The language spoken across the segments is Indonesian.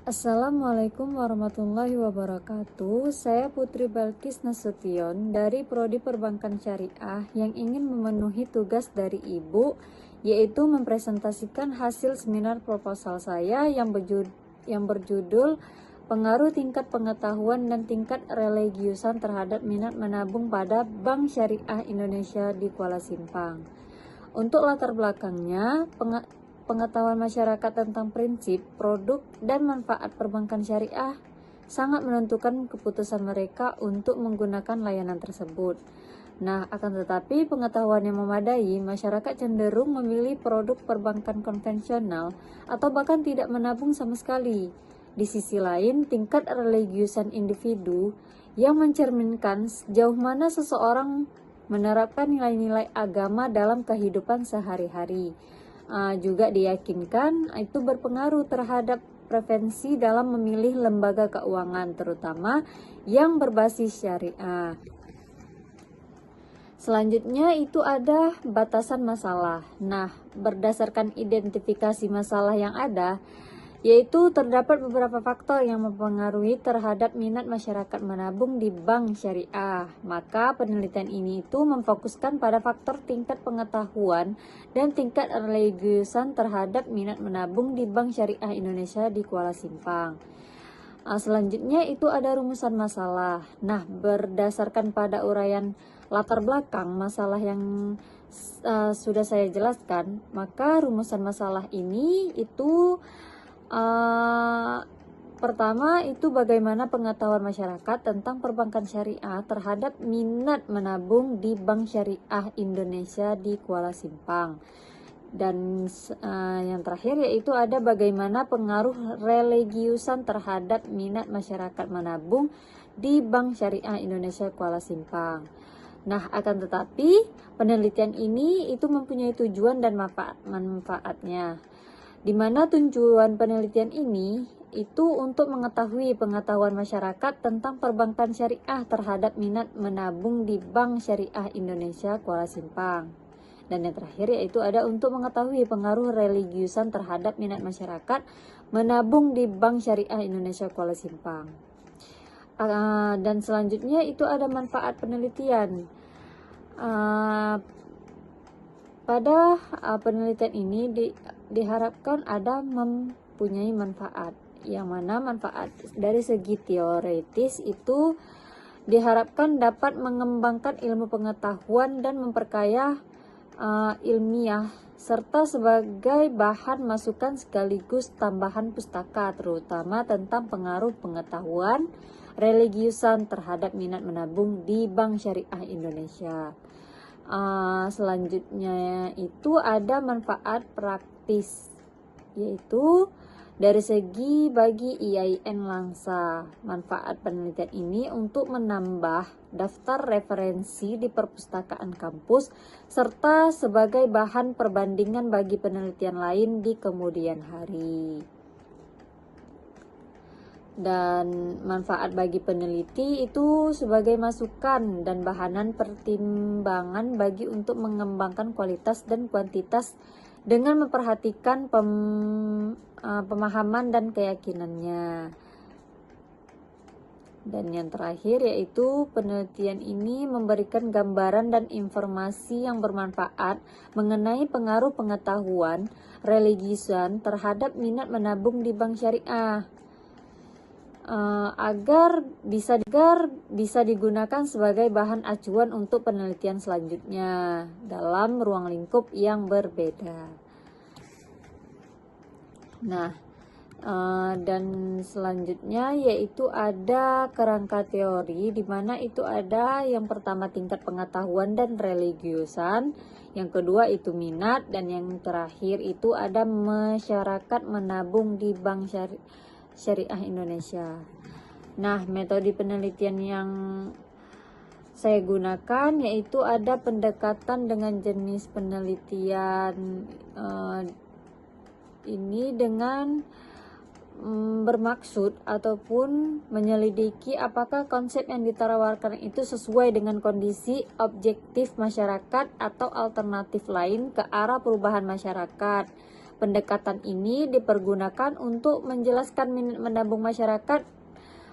Assalamualaikum warahmatullahi wabarakatuh. Saya Putri Balkis Nasution dari Prodi Perbankan Syariah yang ingin memenuhi tugas dari Ibu, yaitu mempresentasikan hasil seminar proposal saya yang berjudul Pengaruh Tingkat Pengetahuan dan Tingkat Religiusan Terhadap Minat Menabung pada Bank Syariah Indonesia di Kuala Simpang. Untuk latar belakangnya, pengetahuan masyarakat tentang prinsip, produk, dan manfaat perbankan syariah sangat menentukan keputusan mereka untuk menggunakan layanan tersebut. Nah, akan tetapi pengetahuan yang memadai, masyarakat cenderung memilih produk perbankan konvensional atau bahkan tidak menabung sama sekali. Di sisi lain, tingkat religiusan individu yang mencerminkan sejauh mana seseorang menerapkan nilai-nilai agama dalam kehidupan sehari-hari. Juga diyakinkan itu berpengaruh terhadap preferensi dalam memilih lembaga keuangan, terutama yang berbasis syariah. Selanjutnya itu ada batasan masalah. Nah, berdasarkan identifikasi masalah yang ada, yaitu terdapat beberapa faktor yang mempengaruhi terhadap minat masyarakat menabung di bank syariah. Maka penelitian ini itu memfokuskan pada faktor tingkat pengetahuan dan tingkat religiusan terhadap minat menabung di Bank Syariah Indonesia di Kuala Simpang. Selanjutnya itu ada rumusan masalah. Nah, berdasarkan pada uraian latar belakang masalah yang sudah saya jelaskan, maka rumusan masalah ini itu pertama itu bagaimana pengetahuan masyarakat tentang perbankan syariah terhadap minat menabung di Bank Syariah Indonesia di Kuala Simpang. Dan yang terakhir yaitu ada bagaimana pengaruh religiusan terhadap minat masyarakat menabung di Bank Syariah Indonesia Kuala Simpang. Nah, akan tetapi penelitian ini itu mempunyai tujuan dan manfaatnya, di mana tujuan penelitian ini itu untuk mengetahui pengetahuan masyarakat tentang perbankan syariah terhadap minat menabung di Bank Syariah Indonesia Kuala Simpang. Dan yang terakhir yaitu ada untuk mengetahui pengaruh religiusan terhadap minat masyarakat menabung di Bank Syariah Indonesia Kuala Simpang. Dan selanjutnya itu ada manfaat penelitian. Pada penelitian ini diharapkan ada mempunyai manfaat, yang mana manfaat dari segi teoritis itu diharapkan dapat mengembangkan ilmu pengetahuan dan memperkaya ilmiah serta sebagai bahan masukan sekaligus tambahan pustaka, terutama tentang pengaruh pengetahuan religiusan terhadap minat menabung di Bank Syariah Indonesia. Selanjutnya itu ada manfaat praktis, yaitu dari segi bagi IAIN Langsa. Manfaat penelitian ini untuk menambah daftar referensi di perpustakaan kampus serta sebagai bahan perbandingan bagi penelitian lain di kemudian hari. Dan manfaat bagi peneliti itu sebagai masukan dan bahanan pertimbangan bagi untuk mengembangkan kualitas dan kuantitas dengan memperhatikan pemahaman dan keyakinannya. Dan yang terakhir yaitu penelitian ini memberikan gambaran dan informasi yang bermanfaat mengenai pengaruh pengetahuan religiusan terhadap minat menabung di bank syariah, agar bisa digunakan sebagai bahan acuan untuk penelitian selanjutnya dalam ruang lingkup yang berbeda. Nah, dan selanjutnya yaitu ada kerangka teori, di mana itu ada yang pertama tingkat pengetahuan dan religiusan, yang kedua itu minat, dan yang terakhir itu ada masyarakat menabung di Bank Syariah Indonesia. Nah, metode penelitian yang saya gunakan yaitu ada pendekatan dengan jenis penelitian ini dengan bermaksud ataupun menyelidiki apakah konsep yang ditawarkan itu sesuai dengan kondisi objektif masyarakat atau alternatif lain ke arah perubahan masyarakat Pendekatan ini dipergunakan untuk menjelaskan minat menabung masyarakat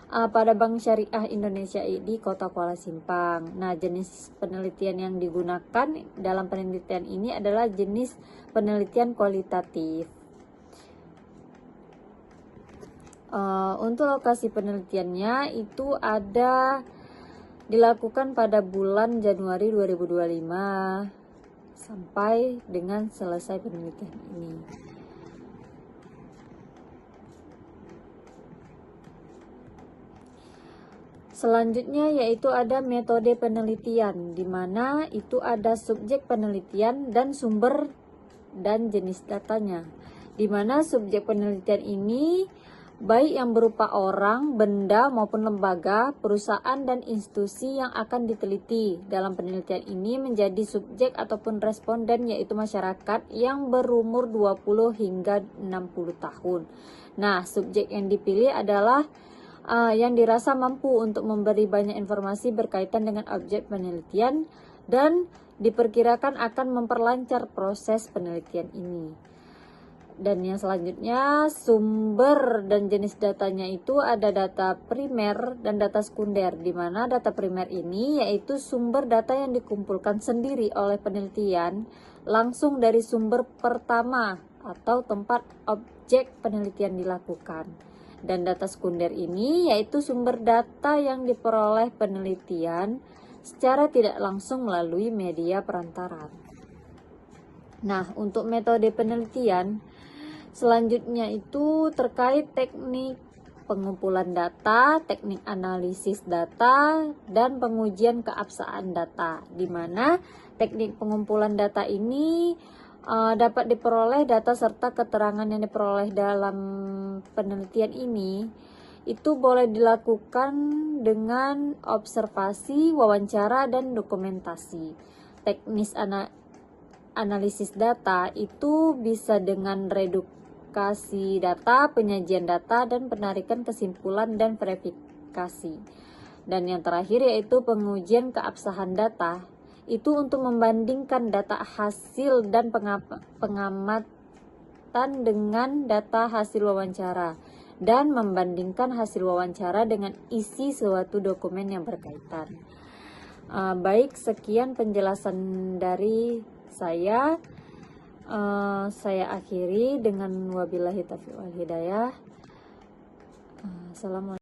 pada Bank Syariah Indonesia di Kota Kuala Simpang. Nah, jenis penelitian yang digunakan dalam penelitian ini adalah jenis penelitian kualitatif. Untuk lokasi penelitiannya itu ada dilakukan pada bulan Januari 2025 sampai dengan selesai penelitian ini. Selanjutnya yaitu ada metode penelitian, di mana itu ada subjek penelitian dan sumber dan jenis datanya. Di mana subjek penelitian ini baik yang berupa orang, benda maupun lembaga, perusahaan dan institusi yang akan diteliti. Dalam penelitian ini menjadi subjek ataupun responden yaitu masyarakat yang berumur 20 hingga 60 tahun. Nah, subjek yang dipilih adalah yang dirasa mampu untuk memberi banyak informasi berkaitan dengan objek penelitian dan diperkirakan akan memperlancar proses penelitian ini. Dan yang selanjutnya, sumber dan jenis datanya itu ada data primer dan data sekunder, di mana data primer ini yaitu sumber data yang dikumpulkan sendiri oleh penelitian langsung dari sumber pertama atau tempat objek penelitian dilakukan. Dan data sekunder ini yaitu sumber data yang diperoleh penelitian secara tidak langsung melalui media perantara. Nah, untuk metode penelitian selanjutnya itu terkait teknik pengumpulan data, teknik analisis data, dan pengujian keabsahan data, di mana teknik pengumpulan data ini dapat diperoleh data serta keterangan yang diperoleh dalam penelitian ini itu boleh dilakukan dengan observasi, wawancara, dan dokumentasi. Teknis analisis data itu bisa dengan redukasi data, penyajian data, dan penarikan kesimpulan dan verifikasi. Dan yang terakhir yaitu pengujian keabsahan data, itu untuk membandingkan data hasil dan pengamatan dengan data hasil wawancara dan membandingkan hasil wawancara dengan isi suatu dokumen yang berkaitan. Baik, sekian penjelasan dari saya. Saya akhiri dengan wabillahi taufiq wal hidayah. Assalamualaikum.